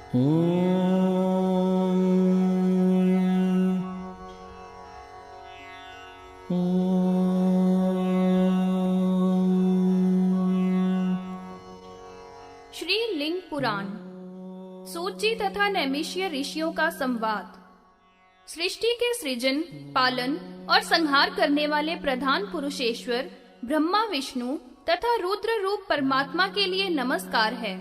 श्री लिंग पुराण। सूत जी तथा नैमिष्य ऋषियों का संवाद। सृष्टि के सृजन, पालन और संहार करने वाले प्रधान पुरुषेश्वर ब्रह्मा, विष्णु तथा रुद्र रूप परमात्मा के लिए नमस्कार है।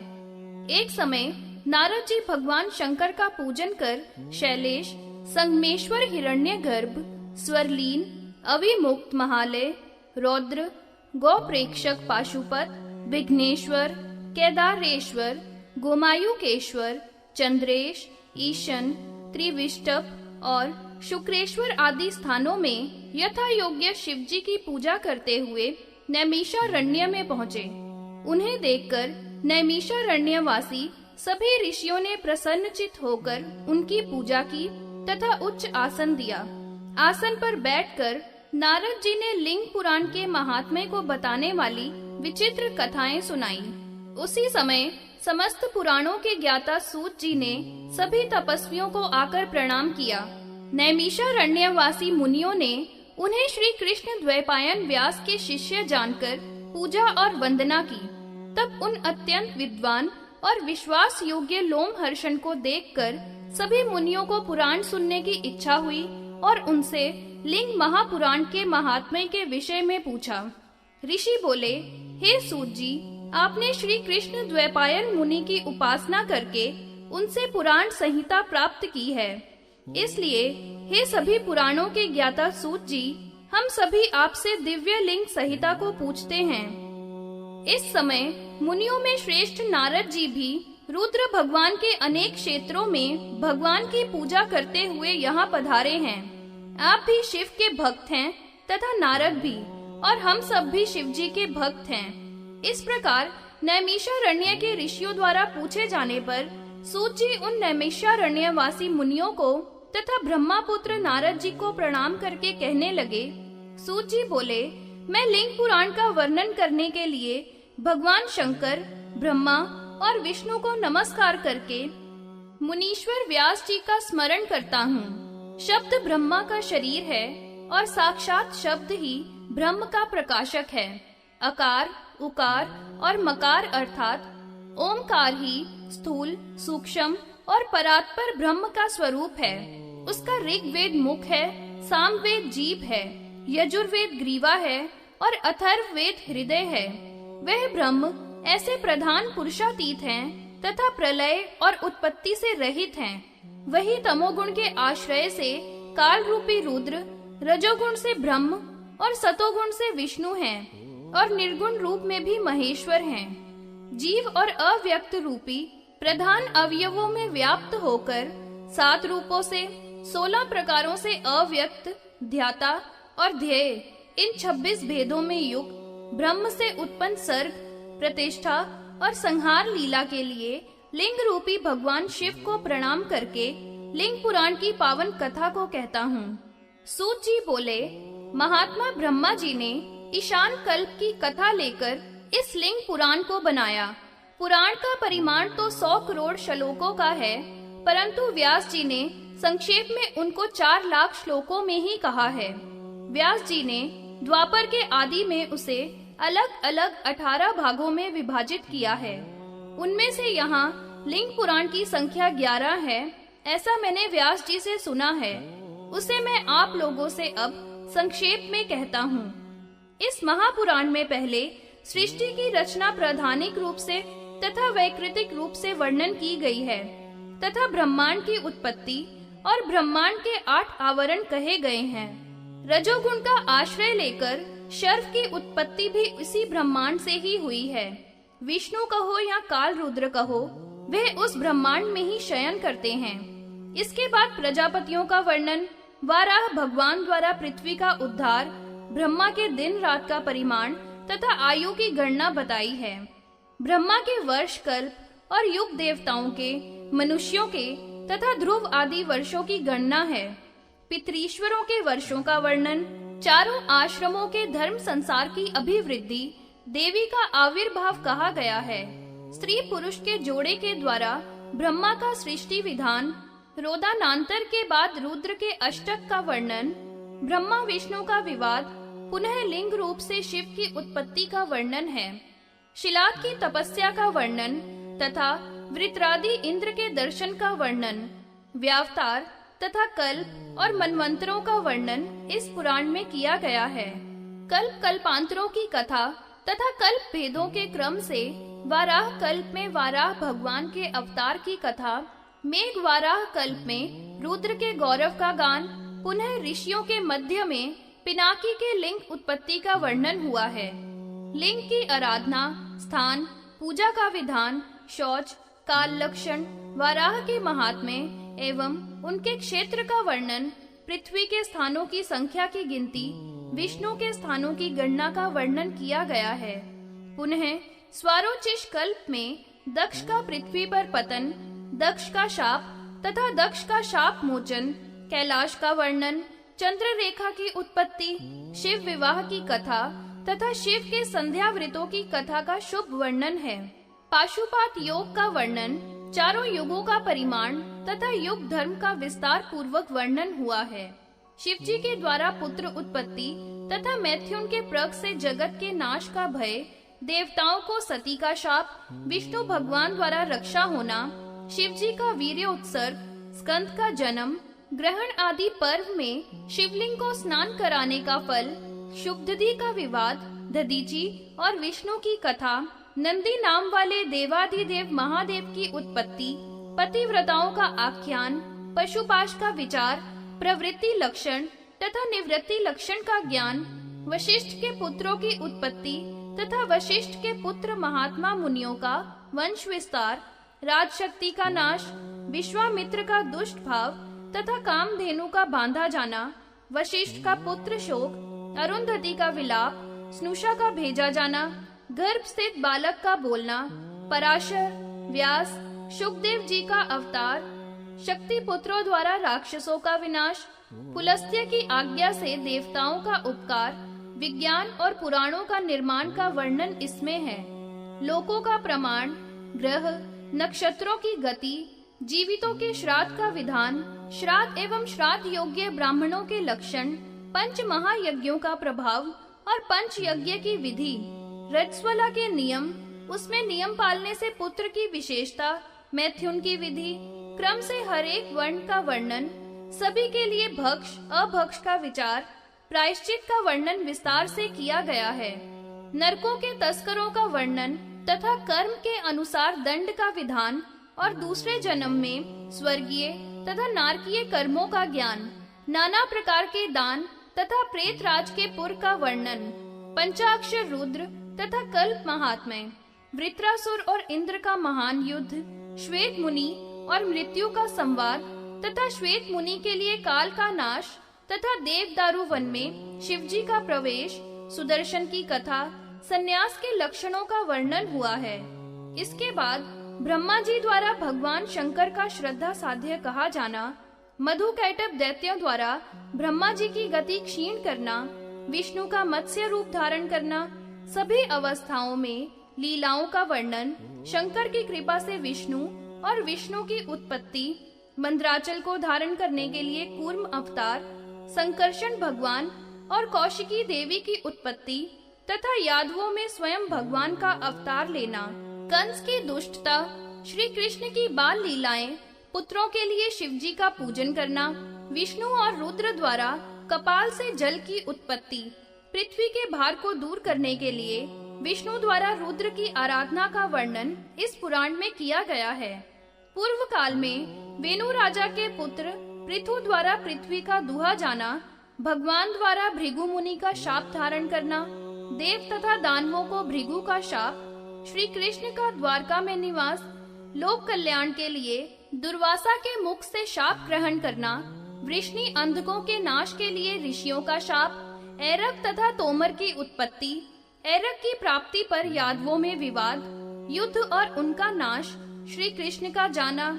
एक समय नारद जी भगवान शंकर का पूजन कर शैलेश, संगमेश्वर, हिरण्यगर्भ, स्वरलीन, अविमुक्त महालय, रौद्र, गौ प्रेक्षक पाशुपत, विघ्नेश्वर, केदारेश्वर, गोमायुकेश्वर, चंद्रेश, ईशन, त्रिविष्टप और शुक्रेश्वर आदि स्थानों में यथा योग्य शिव जी की पूजा करते हुए नैमिषारण्य में पहुँचे। उन्हें देखकर नैमिषारण्यवासी सभी ऋषियों ने प्रसन्नचित होकर उनकी पूजा की तथा उच्च आसन दिया। आसन पर बैठकर नारद जी ने लिंग पुराण के महात्म्य को बताने वाली विचित्र कथाएं सुनाई। उसी समय समस्त पुराणों के ज्ञाता सूत जी ने सभी तपस्वियों को आकर प्रणाम किया। नैमिषारण्यवासी मुनियों ने उन्हें श्री कृष्ण द्वैपायन व्यास के शिष्य जानकर पूजा और वंदना की। तब उन अत्यंत विद्वान और विश्वास योग्य लोमहर्षण को देखकर सभी मुनियों को पुराण सुनने की इच्छा हुई और उनसे लिंग महापुराण के महात्म्य के विषय में पूछा। ऋषि बोले, हे सूत जी, आपने श्री कृष्ण द्वैपायन मुनि की उपासना करके उनसे पुराण संहिता प्राप्त की है। इसलिए हे सभी पुराणों के ज्ञाता सूत जी, हम सभी आपसे दिव्य लिंग संहिता को पूछते हैं। इस समय मुनियों में श्रेष्ठ नारद जी भी रुद्र भगवान के अनेक क्षेत्रों में भगवान की पूजा करते हुए यहाँ पधारे हैं। आप भी शिव के भक्त हैं तथा नारद भी, और हम सब भी शिव जी के भक्त हैं। इस प्रकार नैमिषारण्य के ऋषियों द्वारा पूछे जाने पर सूत जी उन नैमिषारण्यवासी मुनियों को तथा ब्रह्मापुत्र नारद जी को प्रणाम करके कहने लगे। सूत जी बोले, मैं लिंग पुराण का वर्णन करने के लिए भगवान शंकर, ब्रह्मा और विष्णु को नमस्कार करके मुनीश्वर व्यास जी का स्मरण करता हूँ। शब्द ब्रह्मा का शरीर है और साक्षात शब्द ही ब्रह्म का प्रकाशक है। अकार, उकार और मकार अर्थात ओमकार ही स्थूल, सूक्ष्म और परात्पर ब्रह्म का स्वरूप है। उसका ऋग्वेद मुख है, सामवेद जीभ है, यजुर्वेद ग्रीवा है और अथर्ववेद हृदय है। वह ब्रह्म ऐसे प्रधान पुरुषातीत हैं तथा प्रलय और उत्पत्ति से रहित हैं। वही तमोगुण के आश्रय से काल रूपी रुद्र, रजोगुण से ब्रह्म और सतोगुण से विष्णु हैं और निर्गुण रूप में भी महेश्वर हैं। जीव और अव्यक्त रूपी प्रधान अवयवों में व्याप्त होकर 7 रूपों से 16 प्रकारों से अव्यक्त, ध्याता और ध्येय, इन 26 भेदों में युक्त ब्रह्म से उत्पन्न सर्ग, प्रतिष्ठा और संहार लीला के लिए लिंग रूपी भगवान शिव को प्रणाम करके लिंग पुराण की पावन कथा को कहता हूँ। सूत जी बोले, महात्मा ब्रह्मा जी ने ईशान कल्प की कथा लेकर इस लिंग पुराण को बनाया। पुराण का परिमाण तो 100 करोड़ श्लोकों का है, परंतु व्यास जी ने संक्षेप में उनको 4 लाख श्लोकों में ही कहा है। व्यास जी ने द्वापर के आदि में उसे अलग अलग 18 भागों में विभाजित किया है। उनमें से यहाँ लिंग पुराण की संख्या 11 है, ऐसा मैंने व्यास जी से सुना है। उसे मैं आप लोगों से अब संक्षेप में कहता हूँ। इस महापुराण में पहले सृष्टि की रचना प्रधानिक रूप से तथा वैकृतिक रूप से वर्णन की गई है तथा ब्रह्मांड की उत्पत्ति और ब्रह्मांड के 8 आवरण कहे गए हैं। रजोगुण का आश्रय लेकर शर्व की उत्पत्ति भी इसी ब्रह्मांड से ही हुई है। विष्णु कहो या काल रुद्र कहो, वह उस ब्रह्मांड में ही शयन करते हैं। इसके बाद प्रजापतियों का वर्णन, वाराह भगवान द्वारा पृथ्वी का उद्धार, ब्रह्मा के दिन रात का परिमाण तथा आयु की गणना बताई है। ब्रह्मा के वर्ष कल्प और युग देवताओं के, मनुष्यों के तथा ध्रुव आदि वर्षों की गणना है। पितरीश्वरों के वर्षों का वर्णन, चारों आश्रमों के धर्म संसार की अभिवृद्धि, देवी का आविर्भाव कहा गया है। स्त्री पुरुष के जोड़े के द्वारा ब्रह्मा का सृष्टि विधान, रोदानांतर के बाद रुद्र के अष्टक का वर्णन, ब्रह्मा विष्णु का विवाद, पुनः लिंग रूप से शिव की उत्पत्ति का वर्णन है। शिलाद की तपस्या का वर्णन तथा वृत्रादि इंद्र के दर्शन का वर्णन, व्यावतार तथा कल्प और मनवंतरों का वर्णन इस पुराण में किया गया है। कल्प कल्पांतरों की कथा तथा कल्प भेदों के क्रम से वाराह कल्प में वाराह भगवान के अवतार की कथा, मेघ वाराह कल्प में रुद्र के गौरव का गान, पुनः ऋषियों के मध्य में पिनाकी के लिंग उत्पत्ति का वर्णन हुआ है। लिंग की आराधना, स्थान, पूजा का विधान, शौच, काल लक्षण, वाराह के महात्म्य एवं उनके क्षेत्र का वर्णन, पृथ्वी के स्थानों की संख्या की गिनती, विष्णु के स्थानों की गणना का वर्णन किया गया है। पुनः स्वारोचिष कल्प में दक्ष का पृथ्वी पर पतन, दक्ष का शाप तथा दक्ष का शाप मोचन, कैलाश का वर्णन, चंद्र रेखा की उत्पत्ति, शिव विवाह की कथा तथा शिव के संध्या व्रतों की कथा का शुभ वर्णन है। पाशुपात योग का वर्णन, चारों युगों का परिमाण तथा युग धर्म का विस्तार पूर्वक वर्णन हुआ है। शिव जी के द्वारा पुत्र उत्पत्ति तथा मैथुन के प्रग से जगत के नाश का भय, देवताओं को सती का शाप, विष्णु भगवान द्वारा रक्षा होना, शिव जी का वीर्य उत्सर्ग, स्कंद का जन्म, ग्रहण आदि पर्व में शिवलिंग को स्नान कराने का फल, शुभदधी का विवाद, दधीची और विष्णु की कथा, नंदी नाम वाले देवाधिदेव महादेव की उत्पत्ति, पतिव्रताओं का आख्यान, पशुपाश का विचार, प्रवृत्ति लक्षण तथा निवृत्ति लक्षण का ज्ञान, वशिष्ठ के पुत्रों की उत्पत्ति तथा वशिष्ठ के पुत्र महात्मा मुनियों का वंश विस्तार, राजशक्ति का नाश, विश्वामित्र का दुष्ट भाव तथा कामधेनु का बांधा जाना, वशिष्ठ का पुत्र शोक, अरुंधति का विलाप, स्नुषा का भेजा जाना, गर्भ स्थित बालक का बोलना, पराशर, व्यास, शुकदेव जी का अवतार, शक्ति पुत्रों द्वारा राक्षसों का विनाश, पुलस्त्य की आज्ञा से देवताओं का उपकार, विज्ञान और पुराणों का निर्माण का वर्णन इसमें है। लोकों का प्रमाण, ग्रह, नक्षत्रों की गति, जीवितों के श्राद्ध का विधान, श्राद्ध एवं श्राद्ध योग्य ब्राह्मणों के लक्षण, पंच महायज्ञों का प्रभाव और पंच यज्ञ की विधि, रजस्वला के नियम, उसमें नियम पालने से पुत्र की विशेषता, मैथुन की विधि, क्रम से हर एक वर्ण का वर्णन, सभी के लिए भक्ष अभक्ष का विचार, प्रायश्चित का वर्णन विस्तार से किया गया है। नरकों के तस्करों का वर्णन तथा कर्म के अनुसार दंड का विधान और दूसरे जन्म में स्वर्गीय तथा नारकीय कर्मों का ज्ञान, नाना प्रकार के दान तथा प्रेतराज के पुर का वर्णन, पंचाक्षर रुद्र तथा कल्प महात्म्य, वृत्रासुर और इंद्र का महान युद्ध, श्वेत मुनि और मृत्यु का संवाद तथा श्वेत मुनि के लिए काल का नाश तथा देवदारू वन में शिवजी का प्रवेश, सुदर्शन की कथा, संन्यास के लक्षणों का वर्णन हुआ है। इसके बाद ब्रह्मा जी द्वारा भगवान शंकर का श्रद्धा साध्य कहा जाना, मधुकैटभ दैत्यों द्वारा ब्रह्मा जी की गति क्षीण करना, विष्णु का मत्स्य रूप धारण करना, सभी अवस्थाओं में लीलाओं का वर्णन, शंकर की कृपा से विष्णु और विष्णु की उत्पत्ति, मंद्राचल को धारण करने के लिए कूर्म अवतार, संकर्षण भगवान और कौशिकी देवी की उत्पत्ति तथा यादवों में स्वयं भगवान का अवतार लेना, कंस की दुष्टता, श्री कृष्ण की बाल लीलाएं, पुत्रों के लिए शिवजी का पूजन करना, विष्णु और रुद्र द्वारा कपाल से जल की उत्पत्ति, पृथ्वी के भार को दूर करने के लिए विष्णु द्वारा रुद्र की आराधना का वर्णन इस पुराण में किया गया है। पूर्व काल में वेनु राजा के पुत्र पृथु द्वारा पृथ्वी का दुहा जाना, भगवान द्वारा भृगु मुनि का शाप धारण करना, देव तथा दानवों को भृगु का शाप, श्री कृष्ण का द्वारका में निवास, लोक कल्याण के लिए दुर्वासा के मुख से शाप ग्रहण करना, वृष्णि अंधकों के नाश के लिए ऋषियों का शाप, ऐरक तथा तोमर की उत्पत्ति, ऐरक की प्राप्ति पर यादवों में विवाद, युद्ध और उनका नाश, श्री कृष्ण का जाना,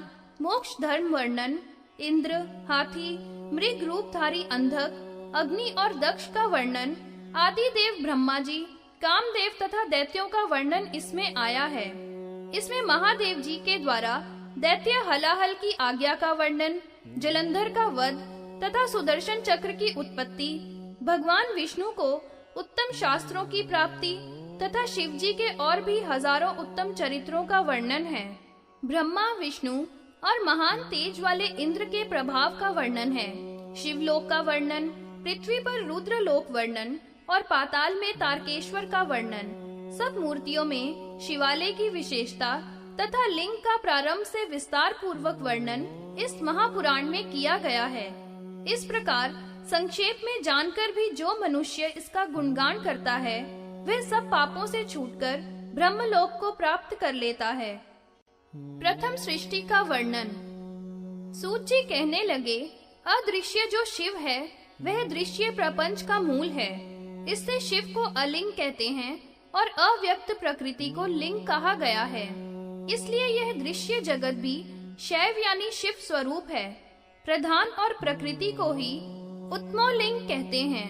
मोक्ष धर्म वर्णन, इंद्र, हाथी, मृग रूपधारी अंधक, अग्नि और दक्ष का वर्णन, आदि देव ब्रह्मा जी, कामदेव तथा दैत्यों का वर्णन इसमें आया है। इसमें महादेव जी के द्वारा दैत्य हलाहल की आज्ञा का वर्णन, जलंधर का वध तथा सुदर्शन चक्र की उत्पत्ति, भगवान विष्णु को उत्तम शास्त्रों की प्राप्ति तथा शिवजी के और भी हजारों उत्तम चरित्रों का वर्णन है। ब्रह्मा, विष्णु और महान तेज वाले इंद्र के प्रभाव का वर्णन है। शिवलोक का वर्णन, पृथ्वी पर रुद्रलोक वर्णन और पाताल में तारकेश्वर का वर्णन। सब मूर्तियों में शिवालय की विशेषता तथा लिंग का प्रारंभ से विस्तार पूर्वक वर्णन इस महापुराण में किया गया है। इस प्रकार संक्षेप में जानकर भी जो मनुष्य इसका गुणगान करता है वह सब पापों से छूटकर ब्रह्मलोक को प्राप्त कर लेता है। प्रथम सृष्टि का वर्णन। सूत जी कहने लगे, अदृश्य जो शिव है वह दृश्य प्रपंच का मूल है। इससे शिव को अलिंग कहते हैं और अव्यक्त प्रकृति को लिंग कहा गया है। इसलिए यह दृश्य जगत भी शैव यानी शिव स्वरूप है। प्रधान और प्रकृति को ही उत्मोलिंग कहते हैं।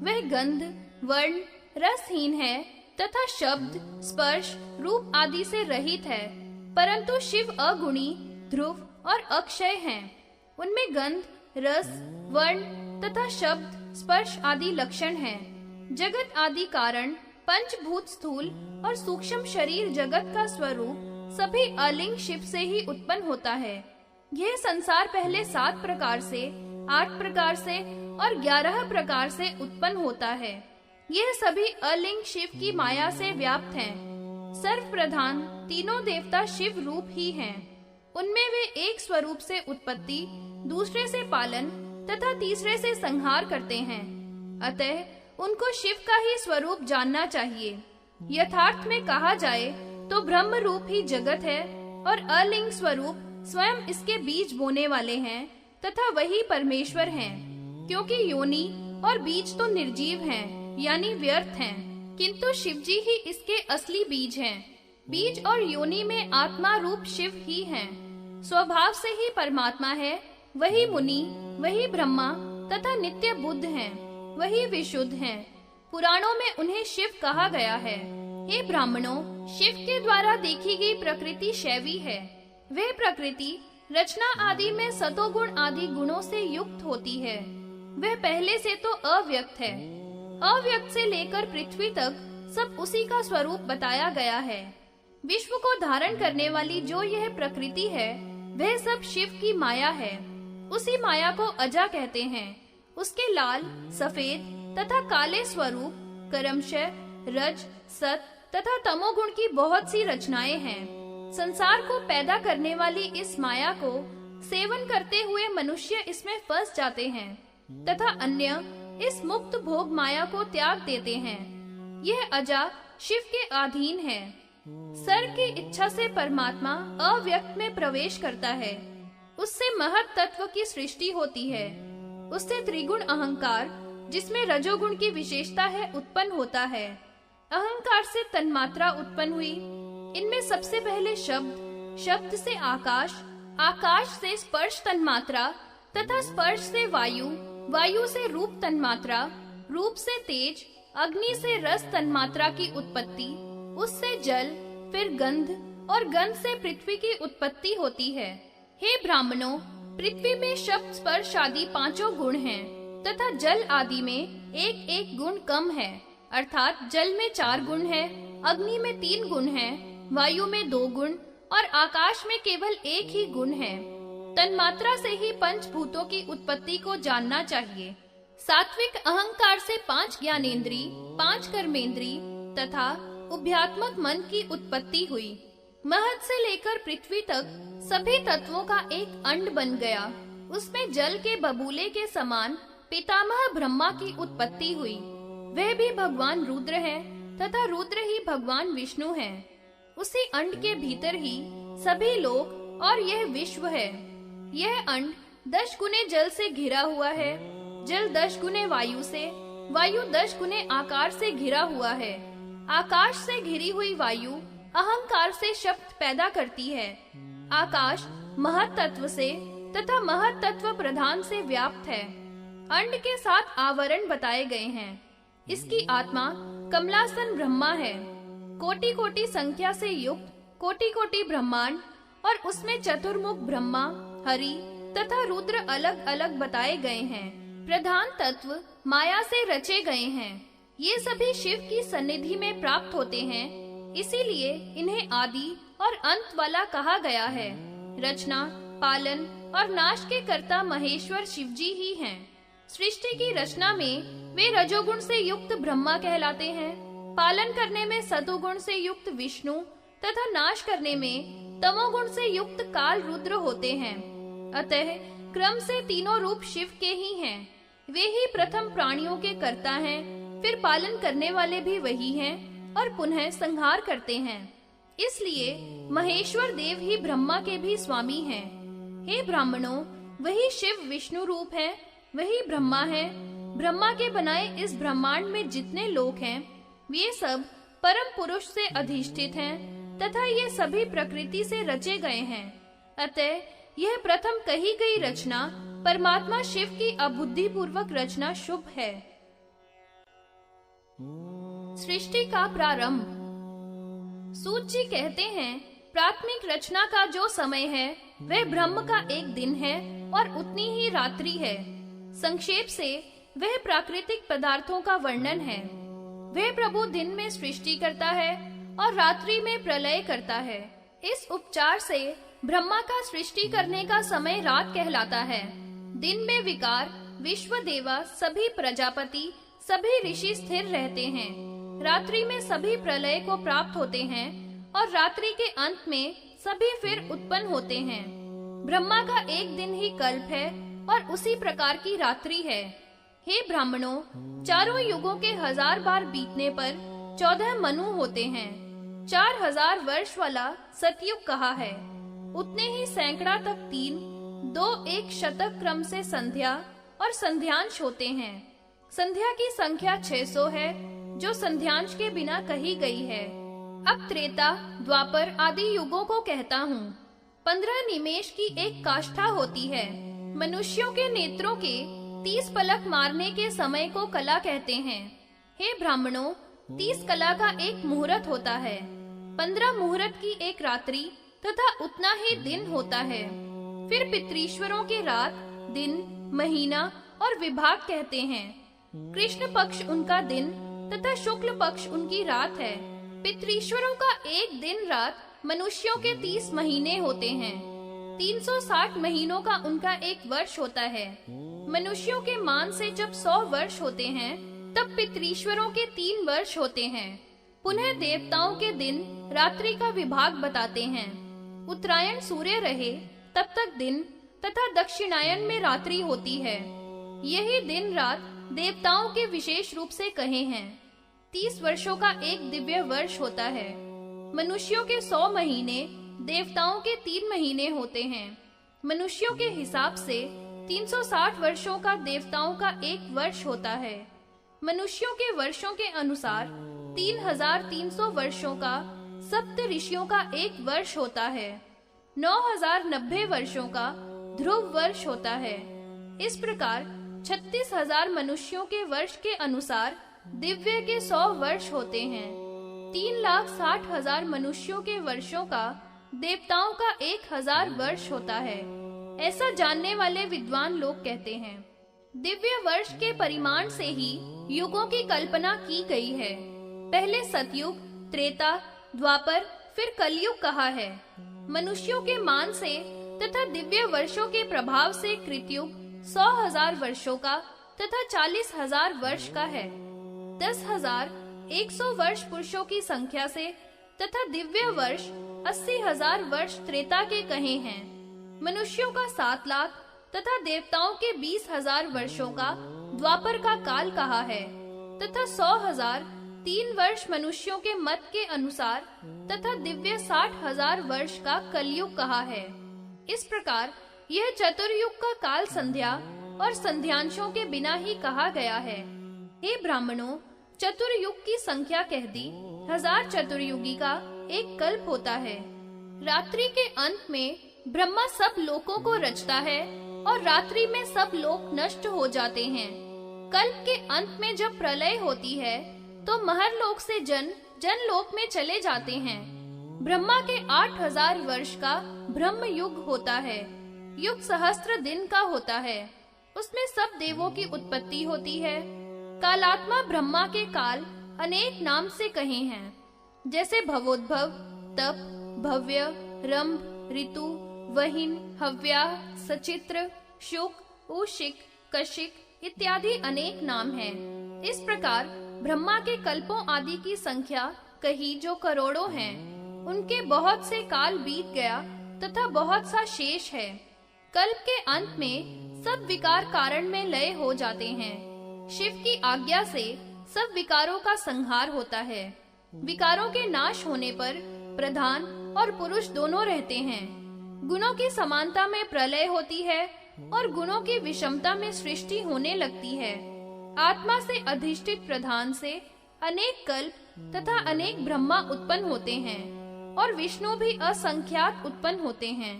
वह गंध, वर्ण, रसहीन है तथा शब्द, स्पर्श, रूप आदि से रहित है। परंतु शिव अगुणी, ध्रुव और अक्षय हैं। उनमें गंध, रस, वर्ण तथा शब्द, स्पर्श आदि लक्षण हैं। जगत आदि कारण, पंचभूत, स्थूल और सूक्ष्म शरीर जगत का स्वरूप सभी अलिंग शिव से ही उत्पन्न होता है। यह संसार पहले 7 प्रकार से, 8 प्रकार से और 11 प्रकार से उत्पन्न होता है। यह सभी अलिंग शिव की माया से व्याप्त हैं। सर्व प्रधान तीनों देवता शिव रूप ही हैं। उनमें वे एक स्वरूप से उत्पत्ति, दूसरे से पालन तथा तीसरे से संहार करते हैं। अतः उनको शिव का ही स्वरूप जानना चाहिए। यथार्थ में कहा जाए तो ब्रह्म रूप ही जगत है और अलिंग स्वरूप स्वयं इसके बीज बोने वाले हैं तथा वही परमेश्वर हैं। क्योंकि योनि और बीज तो निर्जीव हैं, यानी व्यर्थ हैं, किंतु शिवजी ही इसके असली बीज हैं। बीज और योनि में आत्मा रूप शिव ही हैं। स्वभाव से ही परमात्मा है। वही मुनि, वही ब्रह्मा तथा नित्य बुद्ध हैं, वही विशुद्ध हैं। पुराणों में उन्हें शिव कहा गया है। हे ब्राह्मणों, शिव के द्वारा देखी गई प्रकृति शैवी है। वह प्रकृति रचना आदि में सतोगुण आदि गुणों से युक्त होती है। वह पहले से तो अव्यक्त है। अव्यक्त से लेकर पृथ्वी तक सब उसी का स्वरूप बताया गया है। विश्व को धारण करने वाली जो यह प्रकृति है वह सब शिव की माया है। उसी माया को अजा कहते हैं। उसके लाल, सफेद तथा काले स्वरूप क्रमशः रज, सत तथा तमोगुण की बहुत सी रचनाएं हैं। संसार को पैदा करने वाली इस माया को सेवन करते हुए मनुष्य इसमें फंस जाते हैं तथा अन्य इस मुक्त भोग माया को त्याग देते हैं। यह अजा शिव के अधीन है। सर की इच्छा से परमात्मा अव्यक्त में प्रवेश करता है। उससे महत तत्व की सृष्टि होती है। उससे त्रिगुण अहंकार, जिसमें रजोगुण की विशेषता है, उत्पन्न होता है। अहंकार से तन्मात्रा उत्पन्न हुई। इनमें सबसे पहले शब्द, शब्द से आकाश, आकाश से स्पर्श तन्मात्रा तथा स्पर्श से वायु, वायु से रूप तन्मात्रा, रूप से तेज, अग्नि से रस तन्मात्रा की उत्पत्ति, उससे जल, फिर गंध और गंध से पृथ्वी की उत्पत्ति होती है। हे ब्राह्मणों, पृथ्वी में शब्द, स्पर्श आदि 5 गुण हैं तथा जल आदि में एक एक गुण कम है। अर्थात जल में 4 गुण है, अग्नि में 3 गुण है, वायु में 2 गुण और आकाश में केवल 1 ही गुण है। तन्मात्रा से ही पंचभूतों की उत्पत्ति को जानना चाहिए। सात्विक अहंकार से 5 ज्ञानेंद्री, 5 कर्मेंद्री तथा उभयात्मक मन की उत्पत्ति हुई। महत से लेकर पृथ्वी तक सभी तत्वों का एक अंड बन गया। उसमें जल के बबूले के समान पितामह ब्रह्मा की उत्पत्ति हुई। वह भी भगवान रुद्र है तथा रुद्र ही भगवान विष्णु है। उसी अंड के भीतर ही सभी लोक और यह विश्व है। यह अंड 10 गुने जल से घिरा हुआ है, जल 10 गुने वायु से, वायु 10 गुने आकाश से घिरा हुआ है। आकाश से घिरी हुई वायु अहंकार से शब्द पैदा करती है। आकाश महत तत्व से तथा महत तत्व प्रधान से व्याप्त है। अंड के 7 आवरण बताए गए हैं। इसकी आत्मा कमलासन ब्रह्मा है। कोटि कोटि संख्या से युक्त कोटि कोटि ब्रह्मांड और उसमें चतुर्मुख ब्रह्मा, हरि तथा रुद्र अलग अलग बताए गए हैं। प्रधान तत्व माया से रचे गए हैं। ये सभी शिव की सन्निधि में प्राप्त होते हैं, इसीलिए इन्हें आदि और अंत वाला कहा गया है। रचना, पालन और नाश के कर्ता महेश्वर शिव जी ही हैं। सृष्टि की रचना में वे रजोगुण से युक्त ब्रह्मा कहलाते हैं, पालन करने में सतोगुण से युक्त विष्णु तथा नाश करने में तमोगुण से युक्त काल रुद्र होते हैं। अतः क्रम से तीनों रूप शिव के ही हैं। वे ही प्रथम प्राणियों के कर्ता हैं, फिर पालन करने वाले भी वही हैं और पुनः संहार करते हैं। इसलिए महेश्वर देव ही ब्रह्मा के भी स्वामी हैं। हे ब्राह्मणों, वही शिव विष्णु रूप है, वही ब्रह्मा है। ब्रह्मा के बनाए इस ब्रह्मांड में जितने लोक हैं, वे सब परम पुरुष से अधिष्ठित हैं तथा ये सभी प्रकृति से रचे गए हैं। अतः यह प्रथम कही गई रचना परमात्मा शिव की अबुद्धि पूर्वक रचना शुभ है। सृष्टि का प्रारंभ। सूत जी कहते हैं, प्राथमिक रचना का जो समय है वह ब्रह्म का एक दिन है और उतनी ही रात्रि है। संक्षेप से वह प्राकृतिक पदार्थों का वर्णन है। वह प्रभु दिन में सृष्टि करता है और रात्रि में प्रलय करता है। इस उपचार से ब्रह्मा का सृष्टि करने का समय रात कहलाता है। दिन में विकार, विश्व देवा, सभी प्रजापति, सभी ऋषि स्थिर रहते हैं। रात्रि में सभी प्रलय को प्राप्त होते हैं और रात्रि के अंत में सभी फिर उत्पन्न होते हैं। ब्रह्मा का एक दिन ही कल्प है और उसी प्रकार की रात्रि है। हे ब्राह्मणों, चारों युगों के 1000 बार बीतने पर 14 मनु होते हैं। 4000 वर्ष वाला सतयुग कहा है। उतने ही सैकड़ा तक 3, 2, 1 शतक क्रम से संध्या और संध्यांश होते हैं। संध्या की संख्या 600 है, जो संध्यांश के बिना कही गई है। अब त्रेता, द्वापर आदि युगों को कहता हूँ। 15 निमेष की एक काष्ठा होती है। मनुष्यों के नेत्रों के 30 पलक मारने के समय को कला कहते हैं। हे ब्राह्मणों, 30 कला का एक मुहूर्त होता है। 15 मुहूर्त की एक रात्रि तथा उतना ही दिन होता है। फिर पितृश्वरों के रात, दिन, महीना और विभाग कहते हैं। कृष्ण पक्ष उनका दिन तथा शुक्ल पक्ष उनकी रात है। पितृश्वरों का एक दिन रात मनुष्यों के 30 महीने होते हैं। 360 महीनों का उनका एक वर्ष होता है। मनुष्यों के मान से जब 100 वर्ष होते हैं, तब पितृश्वरों के 3 वर्ष होते हैं। पुनः देवताओं के दिन रात्रि का विभाग बताते हैं। उत्तरायण सूर्य रहे तब तक दिन तथा दक्षिणायन में रात्रि होती है। यही दिन रात देवताओं के विशेष रूप से कहे हैं। 30 वर्षों का एक दिव्य वर्ष होता है। मनुष्यों के 100 महीने, देवताओं के 3 महीने होते हैं। मनुष्यों के हिसाब से 360 वर्षों का देवताओं का एक वर्ष होता है। मनुष्यों के वर्षों के अनुसार 3300 वर्षों का सप्त ऋषियों का एक वर्ष होता है। 9090 वर्षों का ध्रुव वर्ष होता है। इस प्रकार 36,000 मनुष्यों के वर्ष के अनुसार दिव्य के 100 वर्ष होते हैं। 3,60,000 मनुष्यों के वर्षों का देवताओं का 1000 वर्ष होता है। ऐसा जानने वाले विद्वान लोग कहते हैं। दिव्य वर्ष के परिमाण से ही युगों की कल्पना की गई है। पहले सतयुग, त्रेता, द्वापर, फिर कलयुग कहा है। मनुष्यों के मान से तथा दिव्य वर्षों के प्रभाव से कृतयुग 100,000 वर्षों का तथा 40,000 वर्ष का है। 10,100 वर्ष पुरुषों की संख्या से तथा दिव्य वर्ष 80,000 वर्ष त्रेता के कहे हैं। मनुष्यों का 7 लाख तथा देवताओं के 20,000 वर्षों का द्वापर का काल कहा है तथा 100,000 3 वर्ष मनुष्यों के मत के अनुसार तथा दिव्य 60,000 वर्ष का कलयुग कहा है। इस प्रकार यह चतुर्युग का काल संध्या और संध्यांशों के बिना ही कहा गया है। हे ब्राह्मणों, चतुर्युग की संख्या कह दी। 1000 चतुर्युगी का एक कल्प होता है। रात्रि के अंत में ब्रह्मा सब लोकों को रचता है और रात्रि में सब लोक नष्ट हो जाते हैं। कल्प के अंत में जब प्रलय होती है तो महर लोक से जन लोक में चले जाते हैं। ब्रह्मा के 8000 वर्ष का ब्रह्म युग होता है। युग सहस्त्र दिन का होता है। उसमें सब देवों की उत्पत्ति होती है। कालात्मा ब्रह्मा के काल अनेक नाम से कहे हैं, जैसे भवोद्भव, तप, भव्य, रंभ, ऋतु, वहिन, हव्या, सचित्र, शुक, उशिक, कशिक इत्यादि अनेक नाम हैं। इस प्रकार ब्रह्मा के कल्पों आदि की संख्या कही जो करोड़ों हैं। उनके बहुत से काल बीत गया तथा बहुत सा शेष है। कल्प के अंत में सब विकार कारण में लय हो जाते हैं। शिव की आज्ञा से सब विकारों का संहार होता है। विकारों के नाश होने पर प्रधान और पुरुष दोनों रहते हैं। गुणों की समानता में प्रलय होती है और गुणों की विषमता में सृष्टि होने लगती है। आत्मा से अधिष्ठित प्रधान से अनेक कल्प तथा अनेक ब्रह्मा उत्पन्न होते हैं और विष्णु भी असंख्यात उत्पन्न होते हैं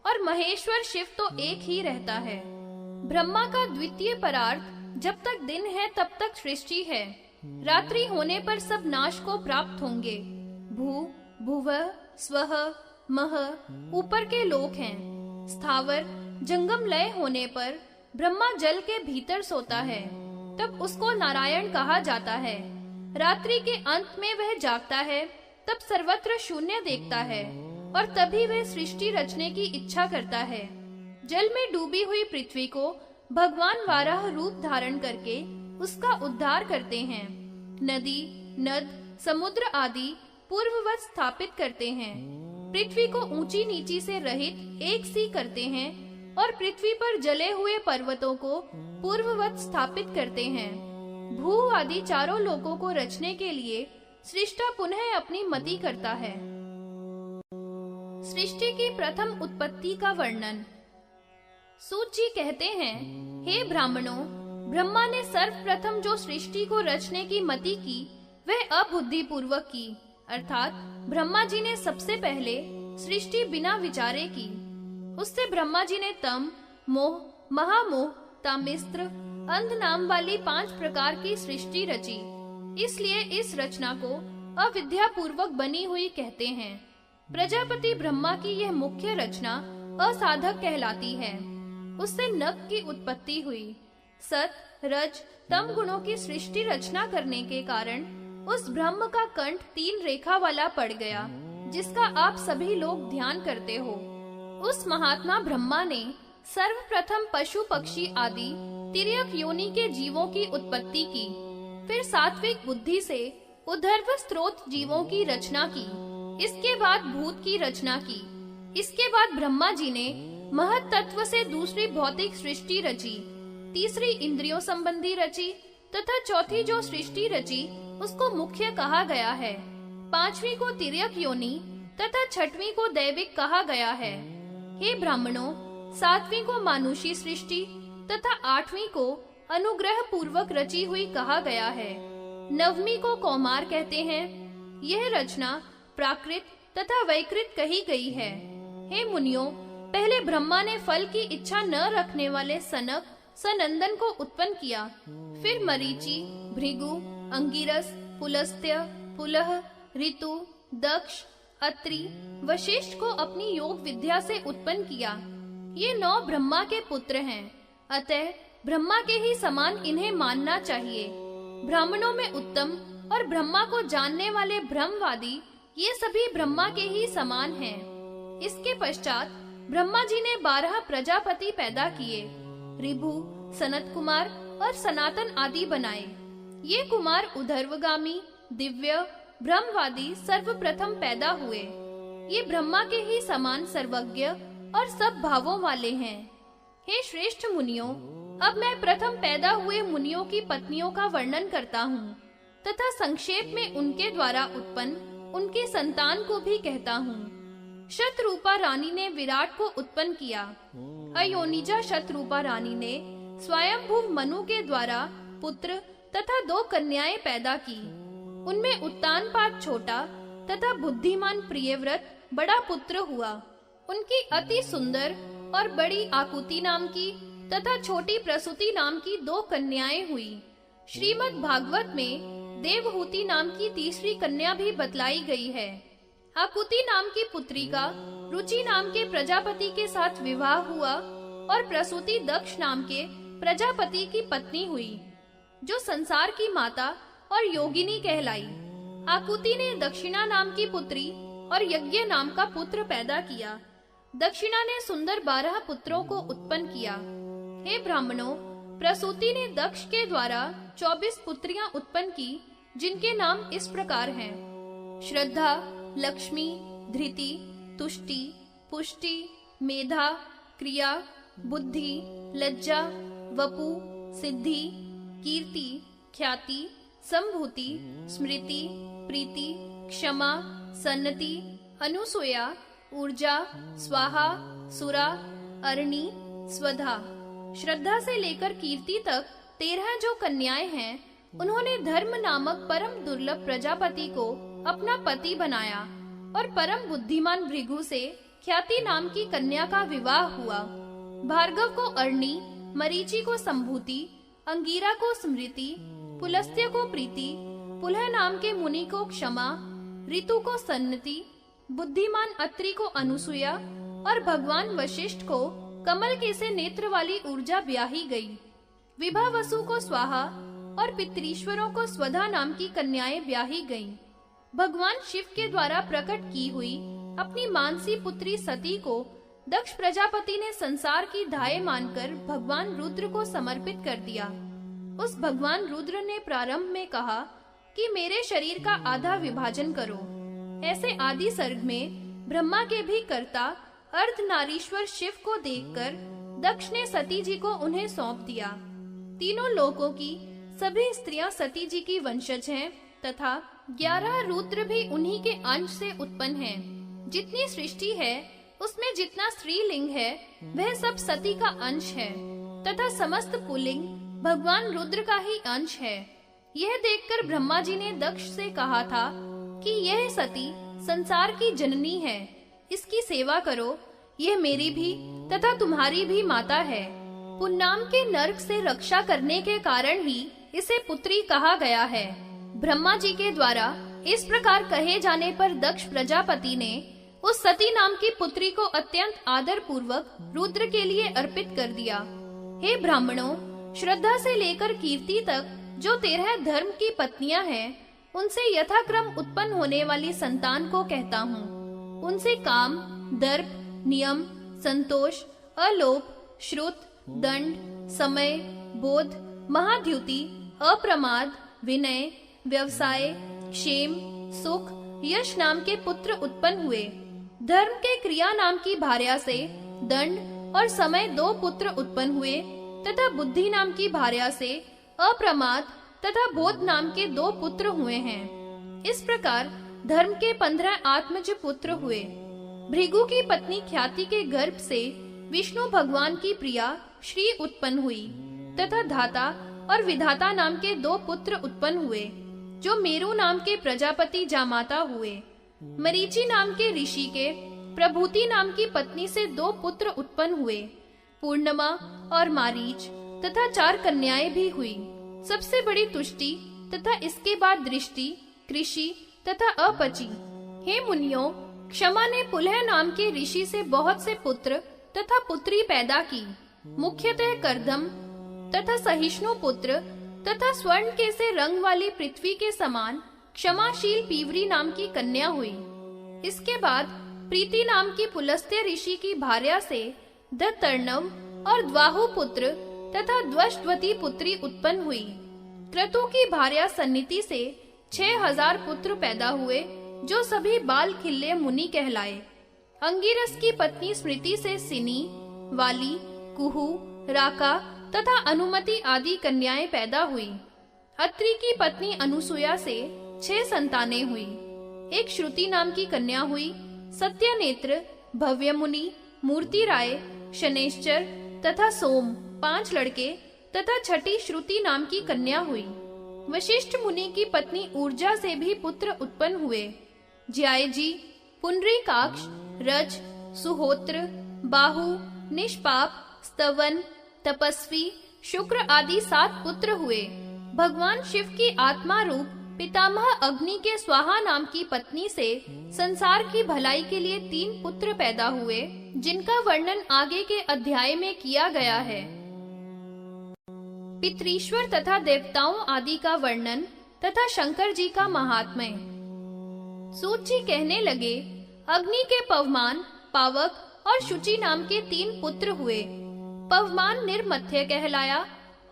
और महेश्वर शिव तो एक ही रहता है। ब्रह्मा का द्वितीय परार्थ जब तक दिन है तब तक सृष्टि है। रात्रि होने पर सब नाश को प्राप्त होंगे। भू, भुवः, स्वः, मह ऊपर के लोक हैं। स्थावर जंगम लय होने पर ब्रह्मा जल के भीतर सोता है, तब उसको नारायण कहा जाता है। रात्रि के अंत में वह जागता है, तब सर्वत्र शून्य देखता है और तभी वह सृष्टि रचने की इच्छा करता है। जल में डूबी हुई पृथ्वी को भगवान वाराह रूप धारण करके उसका उद्धार करते हैं। नदी, नद, समुद्र आदि पूर्ववत स्थापित करते हैं। पृथ्वी को ऊंची नीची से रहित एक सी करते हैं और पृथ्वी पर जले हुए पर्वतों को पूर्ववत स्थापित करते हैं। भू आदि चारों लोकों को रचने के लिए सृष्टा पुनः अपनी मति करता है। सृष्टि की प्रथम उत्पत्ति का वर्णन। सूत जी कहते हैं, हे ब्राह्मणों, ब्रह्मा ने सर्वप्रथम जो सृष्टि को रचने की मति की वह अबुद्धि पूर्वक की, अर्थात ब्रह्मा जी ने सबसे पहले सृष्टि बिना विचारे की। उससे ब्रह्मा जी ने तम, मोह, महामोह, तामिस्त्र, अंध नाम वाली 5 प्रकार की सृष्टि रची। इसलिए इस रचना को अविद्या पूर्वक बनी हुई कहते हैं। प्रजापति ब्रह्मा की यह मुख्य रचना असाधक कहलाती है। उससे नभ की उत्पत्ति हुई। सत, रज, तम गुणों की सृष्टि रचना करने के कारण उस ब्रह्म का कंठ 3 रेखा वाला पड़ गया, जिसका आप सभी लोग ध्यान करते हो। उस महात्मा ब्रह्मा ने सर्वप्रथम पशु पक्षी आदि तिर्यक योनि के जीवों की उत्पत्ति की। फिर सात्विक बुद्धि से उद्धर्व स्त्रोत जीवों की रचना की। इसके बाद भूत की रचना की। इसके बाद ब्रह्मा जी ने महत तत्व से दूसरी भौतिक सृष्टि रची, तीसरी इंद्रियों संबंधी रची तथा चौथी जो सृष्टि रची उसको मुख्य कहा गया है। 5वीं को तिर्यक योनि तथा 6वीं को दैविक कहा गया है। हे ब्राह्मणों, 7वीं को मानुषी सृष्टि तथा 8वीं को अनुग्रह पूर्वक रची हुई कहा गया है। 9वीं को कौमार कहते हैं। यह रचना प्राकृत तथा वैकृत कही गई है। हे मुनियों, पहले ब्रह्मा ने फल की इच्छा न रखने वाले सनक, सनंदन को उत्पन्न किया। फिर मरीचि, भृगु, अंगिरस, पुलस्त्य, पुलह, ऋतु, दक्ष, अत्रि, वशिष्ठ को अपनी योग विद्या से उत्पन्न किया। ये 9 ब्रह्मा के पुत्र हैं, अतः ब्रह्मा के ही समान इन्हें मानना चाहिए। ब्राह्मणों में उत्तम और ब्रह्मा को जानने वाले ब्रह्मवादी ये सभी ब्रह्मा के ही समान हैं। इसके पश्चात ब्रह्मा जी ने 12 प्रजापति पैदा किए। ऋभु, सनत कुमार और सनातन आदि बनाए। ये कुमार उधर्वगामी, दिव्य, ब्रह्मवादी सर्वप्रथम पैदा हुए। ये ब्रह्मा के ही समान सर्वज्ञ और सब भावों वाले हैं। हे श्रेष्ठ मुनियों, अब मैं प्रथम पैदा हुए मुनियों की पत्नियों का वर्णन करता हूँ तथा संक्षेप में उनके द्वारा उत्पन्न उनके संतान को भी कहता हूँ। शतरूपा रानी ने विराट को उत्पन्न किया। अयोनिजा शतरूपा रानी ने स्वयंभुव मनु के द्वारा पुत्र तथा 2 कन्याएं पैदा की। उनमें उत्तानपाद छोटा तथा बुद्धिमान प्रियव्रत बड़ा पुत्र हुआ। उनकी अति सुंदर और बड़ी आकुति नाम की तथा छोटी प्रसूति नाम की 2 कन्याएं हुई। श्रीमद् भागवत में देवहूति नाम की तीसरी कन्या भी बतलाई गई है। आकुति नाम की पुत्री का रुचि नाम के प्रजापति के साथ विवाह हुआ और प्रसूति दक्ष नाम के प्रजापति की पत्नी हुई, जो संसार की माता और योगिनी कहलाई। आकुति ने दक्षिणा नाम की पुत्री और यज्ञ नाम का पुत्र पैदा किया। दक्षिणा ने सुंदर 12 पुत्रों को उत्पन्न किया। हे ब्राह्मणों, प्रसूति ने दक्ष के द्वारा 24 पुत्रियां उत्पन्न की, जिनके नाम इस प्रकार हैं: श्रद्धा, लक्ष्मी, धृति, तुष्टि, पुष्टि, मेधा, क्रिया, बुद्धि, लज्जा, वपु, सिद्धि, कीर्ति, ख्याति, संभूति, स्मृति, प्रीति, क्षमा, सन्नति, अनुसूया, ऊर्जा, स्वाहा, सुरा, अरणी, स्वधा। श्रद्धा से लेकर कीर्ति तक 13 जो कन्याएं हैं, उन्होंने धर्म नामक परम दुर्लभ प्रजापति को अपना पति बनाया और परम बुद्धिमान भृगु से ख्याति नाम की कन्या का विवाह हुआ। भार्गव को अरणी, मरीचि को संभूति, अंगीरा को स्मृति, पुलस्त्य को प्रीति, पुलह नाम के मुनि को क्षमा, ऋतु को सन्नति, बुद्धिमान अत्रि को अनुसूया और भगवान वशिष्ठ को कमल के से नेत्र वाली ऊर्जा ब्याही गई। विभा वसु को स्वाहा और पितृश्वरों को स्वधा नाम की कन्याएं ब्याही गईं। भगवान शिव के द्वारा प्रकट की हुई अपनी मानसी पुत्री सती को दक्ष प्रजापति ने संसार की धाय मानकर भगवान रुद्र को समर्पित कर दिया। उस भगवान रुद्र ने प्रारंभ में कहा कि मेरे शरीर का आधा विभाजन करो। ऐसे आदि सर्ग में ब्रह्मा के भी कर्ता अर्धनारीश्वर शिव को देखकर दक्ष ने सती जी को उन्हें सौंप दिया। तीनों लोकों की सभी स्त्रियां सती जी की वंशज हैं तथा 11 रुद्र भी उन्हीं के अंश से उत्पन्न हैं। जितनी सृष्टि है उसमें जितना स्त्रीलिंग है वह सब सती का अंश है तथा समस्त पुल्लिंग भगवान रुद्र का ही अंश है। यह देखकर ब्रह्मा जी ने दक्ष से कहा था कि यह सती संसार की जननी है, इसकी सेवा करो। यह मेरी भी तथा तुम्हारी भी माता है। पुन्नाम के नरक से रक्षा करने के कारण ही इसे पुत्री कहा गया है। ब्रह्मा जी के द्वारा इस प्रकार कहे जाने पर दक्ष प्रजापति ने उस सती नाम की पुत्री को अत्यंत आदर पूर्वक रुद्र के लिए अर्पित कर दिया। हे ब्राह्मणों, श्रद्धा से लेकर कीर्ति तक जो 13 धर्म की पत्नियां हैं, उनसे यथाक्रम उत्पन्न होने वाली संतान को कहता हूँ। उनसे काम, दर्प, नियम, संतोष, अलोप, श्रुत, दंड, समय, बोध, महाद्युति, अप्रमाद, विनय, व्यवसाय, क्षेम, सुख, यश नाम के पुत्र उत्पन्न हुए। धर्म के क्रिया नाम की भार्या से दंड और समय 2 पुत्र उत्पन्न हुए तथा बुद्धि नाम की भार्या से अप्रमाद तथा बोध नाम के 2 पुत्र हुए हैं। इस प्रकार धर्म के 15 आत्मज पुत्र हुए। भृगु की पत्नी ख्याति के गर्भ से विष्णु भगवान की प्रिया श्री उत्पन्न हुई तथा धाता और विधाता नाम के 2 पुत्र उत्पन्न हुए, जो मेरु नाम के प्रजापति जामाता हुए। मरीचि नाम के ऋषि के प्रभूति नाम की पत्नी से 2 पुत्र उत्पन्न हुए, पूर्णमा और मारीच तथा 4 कन्याएं भी हुई। सबसे बड़ी तुष्टि तथा इसके बाद दृष्टि, कृषि तथा अपची। हे मुनियों, क्षमा ने पुलह नाम के ऋषि से बहुत से पुत्र तथा पुत्री पैदा की। मुख्यतः कर्दम तथा सहिष्णु पुत्र तथा स्वर्ण के से रंग वाली पृथ्वी के समान क्षमाशील पीवरी नाम की कन्या हुई। इसके बाद प्रीति नाम की पुलस्त्य ऋषि की भार्या से दत्तर्णव और द्वाहु पुत्र तथा द्वष्टवती पुत्री उत्पन्न हुई। क्रतु की भार्या सन्निति से 6000 पुत्र पैदा हुए, जो सभी बाल खिल्ले मुनि कहलाए। अंगिरस की पत्नी स्मृति से सिनी, वाली, कुहू, राका तथा अनुमति आदि कन्याएं पैदा हुई। अत्रि की पत्नी अनुसूया से 6 संतानें हुई। एक श्रुति नाम की कन्या हुई। सत्यनेत्र, भव्य मुनि, मूर्ति राय, शनेश्चर तथा सोम 5 लड़के तथा छठी श्रुति नाम की कन्या हुई। वशिष्ठ मुनि की पत्नी ऊर्जा से भी पुत्र उत्पन्न हुए। ज्यायजी, पुंडरीकाक्ष, रज, सुहोत्र, बाहु, निष्पाप, स्तवन, तपस्वी, शुक्र आदि 7 पुत्र हुए। भगवान शिव की आत्मा रूप पितामह अग्नि के स्वाहा नाम की पत्नी से संसार की भलाई के लिए 3 पुत्र पैदा हुए, जिनका वर्णन आगे के अध्याय में किया गया है। पितृश्वर तथा देवताओं आदि का वर्णन तथा शंकर जी का महात्म्य। सूत जी कहने लगे, अग्नि के पवमान, पावक और शुचि नाम के 3 पुत्र हुए। पवमान निर्मथ्य कहलाया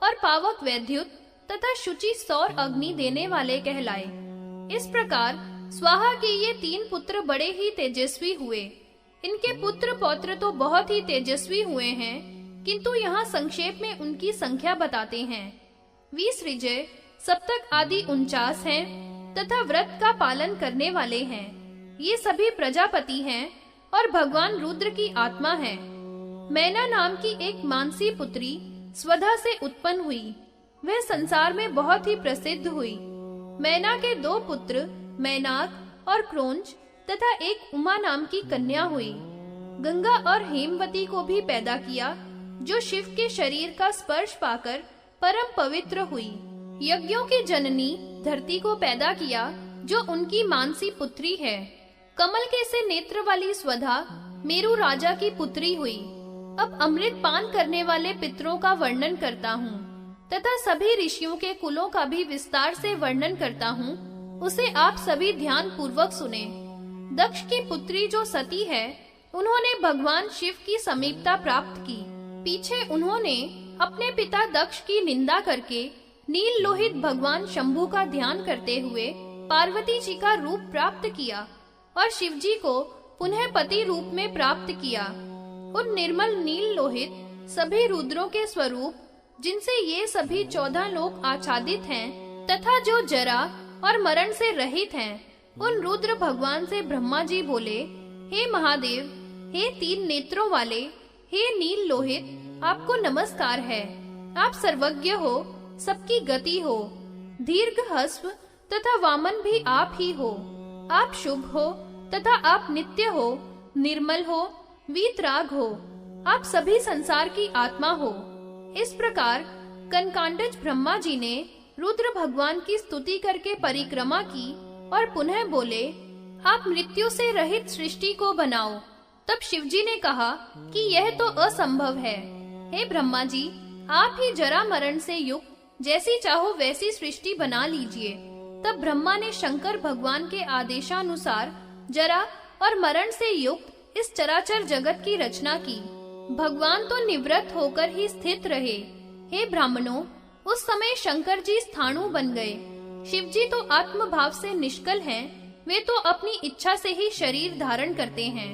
और पावक वैद्युत तथा शुचि सौर अग्नि देने वाले कहलाए। इस प्रकार स्वाहा के ये 3 पुत्र बड़े ही तेजस्वी हुए। इनके पुत्र पौत्र तो बहुत ही तेजस्वी हुए हैं, किंतु यहाँ संक्षेप में उनकी संख्या बताते हैं। विसृजय, सप्तक आदि 49 हैं तथा व्रत का पालन करने वाले हैं। ये सभी प्रजापति हैं और भगवान रुद्र की आत्मा है। मैना नाम की एक मानसी पुत्री स्वधा से उत्पन्न हुई। वह संसार में बहुत ही प्रसिद्ध हुई। मैना के 2 पुत्र मैनाक और क्रोंच तथा एक उमा नाम की कन्या हुई। गंगा और हेमवती को भी पैदा किया, जो शिव के शरीर का स्पर्श पाकर परम पवित्र हुई। यज्ञों की जननी धरती को पैदा किया, जो उनकी मानसी पुत्री है। कमल के से नेत्र वाली स्वधा मेरु राजा की पुत्री हुई। अब अमृत पान करने वाले पितरों का वर्णन करता हूँ तथा सभी ऋषियों के कुलों का भी विस्तार से वर्णन करता हूँ। उसे आप सभी ध्यान पूर्वक सुने। दक्ष की पुत्री जो सती है, उन्होंने भगवान शिव की समीपता प्राप्त की। पीछे उन्होंने अपने पिता दक्ष की निंदा करके नील लोहित भगवान शंभु का ध्यान करते हुए पार्वती जी का रूप प्राप्त किया और शिव जी को पुनः पति रूप में प्राप्त किया। उन निर्मल नील लोहित सभी रुद्रों के स्वरूप, जिनसे ये सभी 14 लोक आच्छादित हैं तथा जो जरा और मरण से रहित हैं, उन रुद्र भगवान से ब्रह्मा जी बोले, हे महादेव, हे 3 नेत्रों वाले, हे नील लोहित, आपको नमस्कार है। आप सर्वज्ञ हो, सबकी गति हो, दीर्घ हस्व तथा वामन भी आप ही हो। आप शुभ हो तथा आप नित्य हो, निर्मल हो, वीतराग हो। आप सभी संसार की आत्मा हो। इस प्रकार कनकांडज ब्रह्मा जी ने रुद्र भगवान की स्तुति करके परिक्रमा की और पुनः बोले, आप मृत्यु से रहित सृष्टि को बनाओ। तब शिवजी ने कहा कि यह तो असंभव है। हे ब्रह्मा जी, आप ही जरा मरण से युक्त जैसी चाहो वैसी सृष्टि बना लीजिए। तब ब्रह्मा ने शंकर भगवान के आदेशानुसार जरा और मरण से युक्त इस चराचर जगत की रचना की। भगवान तो निवृत्त होकर ही स्थित रहे। हे ब्राह्मणों, उस समय शंकर जी स्थाणु बन गए। शिव जी तो आत्म भाव से निष्कल हैं। वे तो अपनी इच्छा से ही शरीर धारण करते हैं।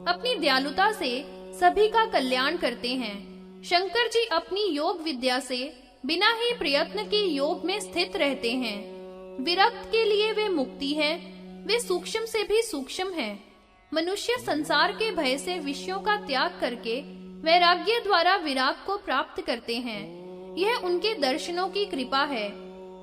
अपनी दयालुता से सभी का कल्याण करते हैं। शंकर जी अपनी योग विद्या से बिना ही प्रयत्न के योग में स्थित रहते हैं। विरक्त के लिए वे मुक्ति हैं। वे सूक्ष्म से भी सूक्ष्म हैं। मनुष्य संसार के भय से विषयों का त्याग करके वैराग्य द्वारा विराग को प्राप्त करते हैं। यह उनके दर्शनों की कृपा है।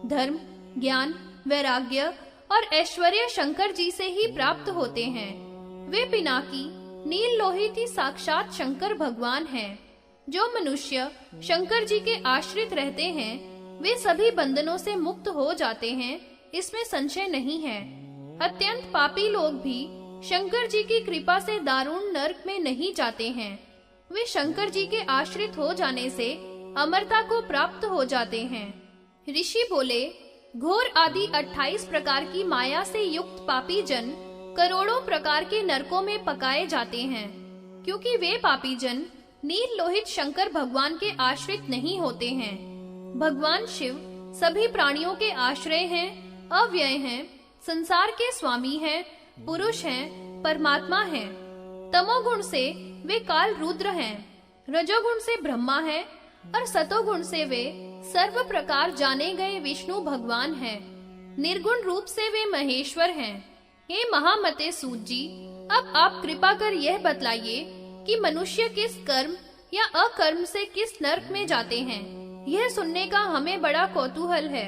धर्म, ज्ञान, वैराग्य और ऐश्वर्य शंकर जी से ही प्राप्त होते हैं। वे पिनाकी नील लोहित ही साक्षात शंकर भगवान हैं। जो मनुष्य शंकर जी के आश्रित रहते हैं, वे सभी बंधनों से मुक्त हो जाते हैं, इसमें संशय नहीं है। अत्यंत पापी लोग भी शंकर जी की कृपा से दारुण नरक में नहीं जाते हैं। वे शंकर जी के आश्रित हो जाने से अमरता को प्राप्त हो जाते हैं। ऋषि बोले, घोर आदि 28 प्रकार की माया से युक्त पापी जन करोड़ों प्रकार के नरकों में पकाए जाते हैं, क्योंकि वे पापी जन नील लोहित शंकर भगवान के आश्रित नहीं होते हैं। भगवान शिव सभी प्राणियों के आश्रय हैं, अव्यय हैं, संसार के स्वामी हैं, पुरुष हैं, परमात्मा हैं। तमोगुण से वे काल रुद्र हैं, रजोगुण से ब्रह्मा है और सतोगुण से वे सर्व प्रकार जाने गए विष्णु भगवान हैं। निर्गुण रूप से वे महेश्वर हैं। हे महामते सूत जी, अब आप कृपा कर यह बतलाइए कि मनुष्य किस कर्म या अकर्म से किस नरक में जाते हैं। यह सुनने का हमें बड़ा कौतूहल है।